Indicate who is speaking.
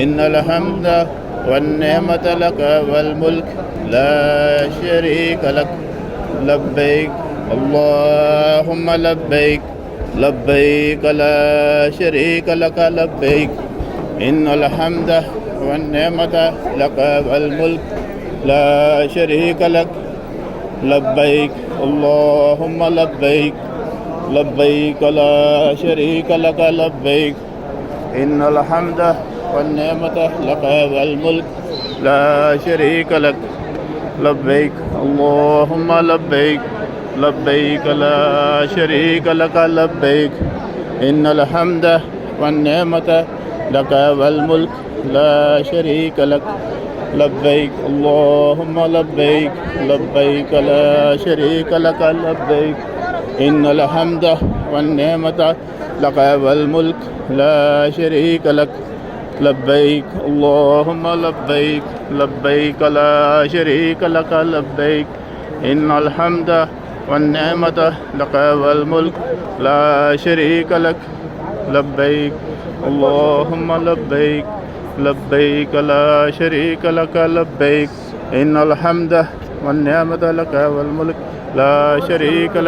Speaker 1: إن الحمد والنعمة لك والملك لا شريك لك لبيك اللهم لبيك لبيك لا شريك لك لبيك إن الحمد والنعمة لك والملك لا شريك لك لبيك اللهم لبيك لبيك لا شريك لك لبيك إن الحمد والنعمة لك والملك لا شريك لك لبيك اللهم لبيك لبيك لا شريك لك لبيك إن الحمد والنعمة لك والملك لا شريك لك لبيك اللهم لبيك لبيك لا شريك لك لبيك إن الحمد والنعمة لك والملك لا شريك لك لبيك اللهم لبيك لبيك لا شريك لك لبيك إن الحمد والنعمة لك والملك لا شريك لك لبيك اللهم لبيك لبيك لا شريك لك لبيك إن الحمد والنعمة لك والملك لا شريك لك